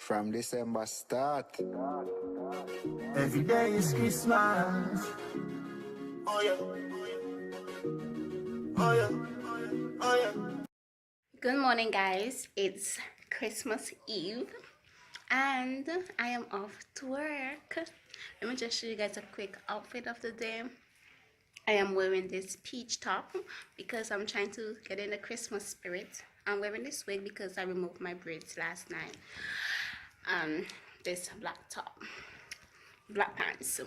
From December start. Every day is Christmas. Oh yeah. Oh yeah. Oh yeah. Good morning, guys. It's Christmas Eve and I am off to work. Let me just show you guys a quick outfit of the day. I am wearing this peach top because I'm trying to get in the Christmas spirit. I'm wearing this wig because I removed my braids last night. This black top, black pants. So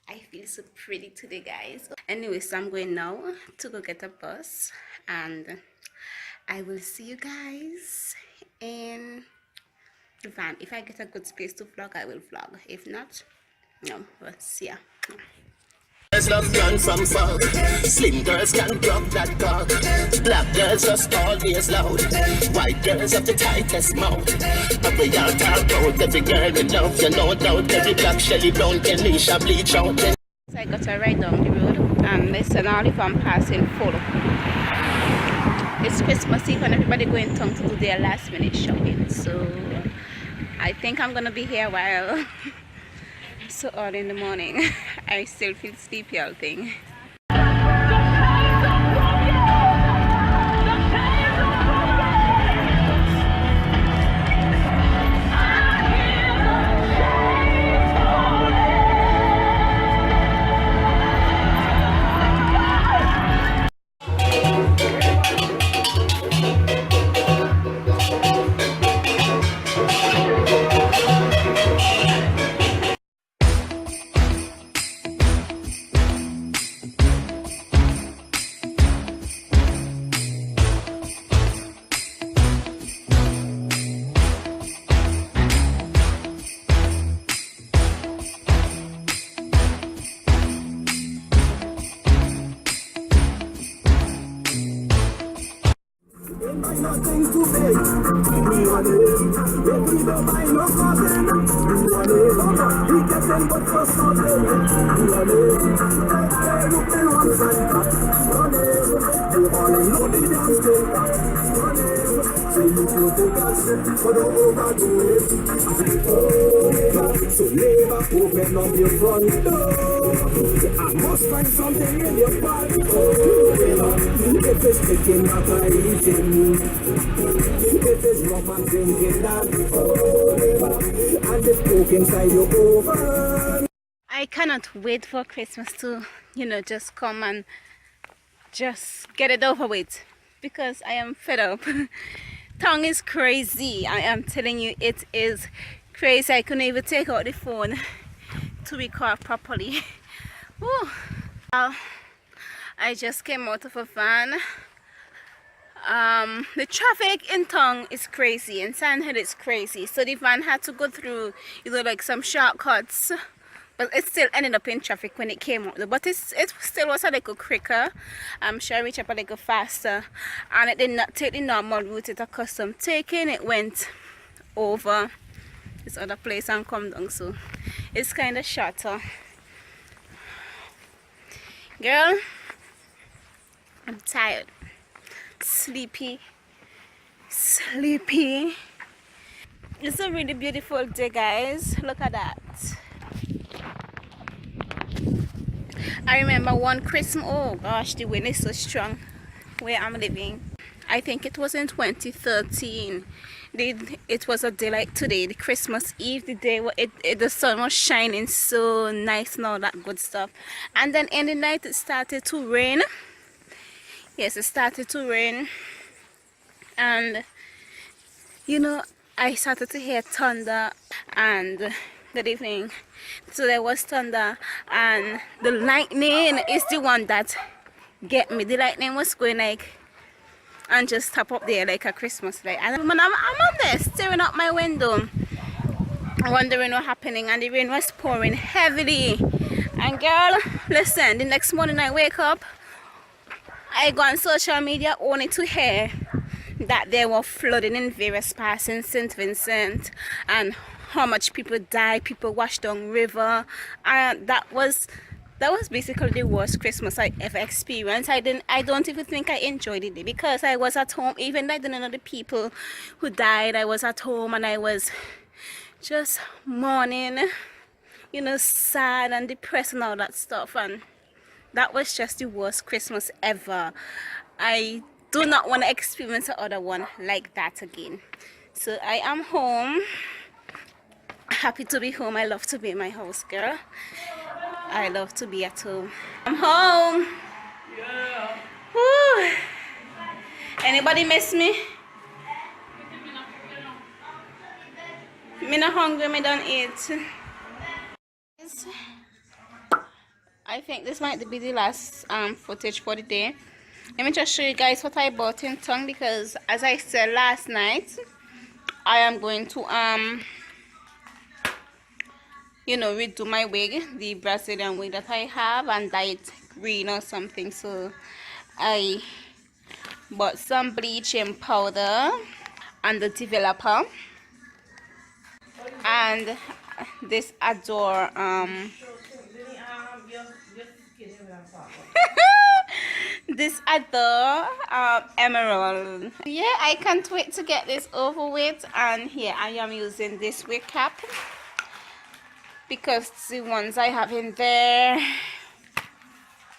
I feel so pretty today, guys. Anyway, so I'm going now to go get a bus and I will see you guys in the van. If I get a good space to vlog, I will vlog. If not, no, we'll see ya. Girls love gun from fog. Slim girls can drop that cock. Black girls just always loud. White girls have the tightest mouth. But we all talk about every girl we love. You know doubt every black Shelly Brown Kenisha bleach out. So I got to ride down the road and listen all if I'm passing full. It's Christmas Eve and everybody going town to do their last minute shopping. So I think I'm gonna be here a while. So early in the morning. I still feel sleepy, I think. So never open up your front door. I must find something in your body. If it's taking my eating, if it's romancing in that, and it's poking inside your oven. I cannot wait for Christmas to, just come and just get it over with because I am fed up. Tongue is crazy. I am telling you, it is crazy. I couldn't even take out the phone to record properly. I just came out of a van. The traffic in Tongue is crazy, in Sandhead it's crazy. So the van had to go through, like some shortcuts. But it still ended up in traffic when it came out. But it still was a little quicker. I'm sure I reached up a little faster. And it did not take the normal route it accustomed taking. It went over this other place and come down. So it's kind of shorter. Girl, I'm tired. Sleepy. It's a really beautiful day, guys. Look at that. I remember one Christmas, oh gosh, the wind is so strong where I'm living. I think it was in 2013. It was a day like today, the Christmas Eve, the day where the sun was shining so nice and all that good stuff. And then in the night it started to rain. Yes, it started to rain. And I started to hear thunder and good evening. So there was thunder and the lightning is the one that get me. The lightning was going like and just tap up there like a Christmas light. And I'm up there staring out my window wondering what's happening, and the rain was pouring heavily. And girl, listen, the next morning I wake up, I go on social media only to hear that there were flooding in various parts in St. Vincent and how much people died, people washed down river, and that was that was basically the worst Christmas I ever experienced. I don't even think I enjoyed it because I was at home. Even though I didn't know the people who died, I was at home and I was just mourning, you know, sad and depressed and all that stuff. And that was just the worst Christmas ever. I do not want to experience another one like that again. So I am home. Happy to be home. I love to be in my house, girl. I love to be at home. I'm home. Yeah. Woo. Anybody miss me? Me not hungry, me don't eat. I think this might be the last footage for the day. Let me just show you guys what I bought in town, because as I said last night, I am going to you know, redo my wig, the Brazilian wig that I have, and dye it green or something. So I bought some bleaching powder and the developer and this Adore this Adore emerald. Yeah, I can't wait to get this over with. And here I am using this wig cap because the ones I have in there,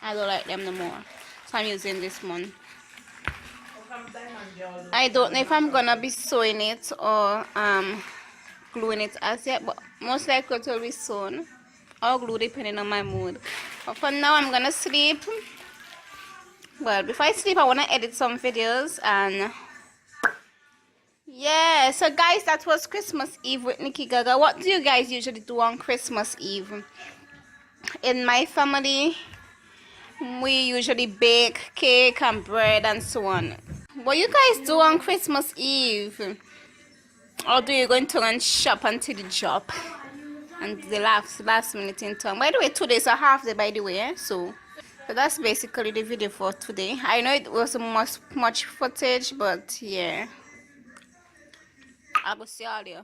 I don't like them no more, so I'm using this one. I don't know if I'm gonna be sewing it or gluing it as yet, but most likely it will be sewn or glue depending on my mood. But for now I'm gonna sleep. Well, before I sleep I want to edit some videos. And yeah, so guys, that was Christmas Eve with Nikki Gaga. What do you guys usually do on Christmas Eve? In my family, we usually bake cake and bread and so on. What you guys do on Christmas Eve? Or do you go into and shop until the drop and the last minute in town? By the way, today is a half day, by the way, so that's basically the video for today. I know it was much footage, but yeah, I will see you all there.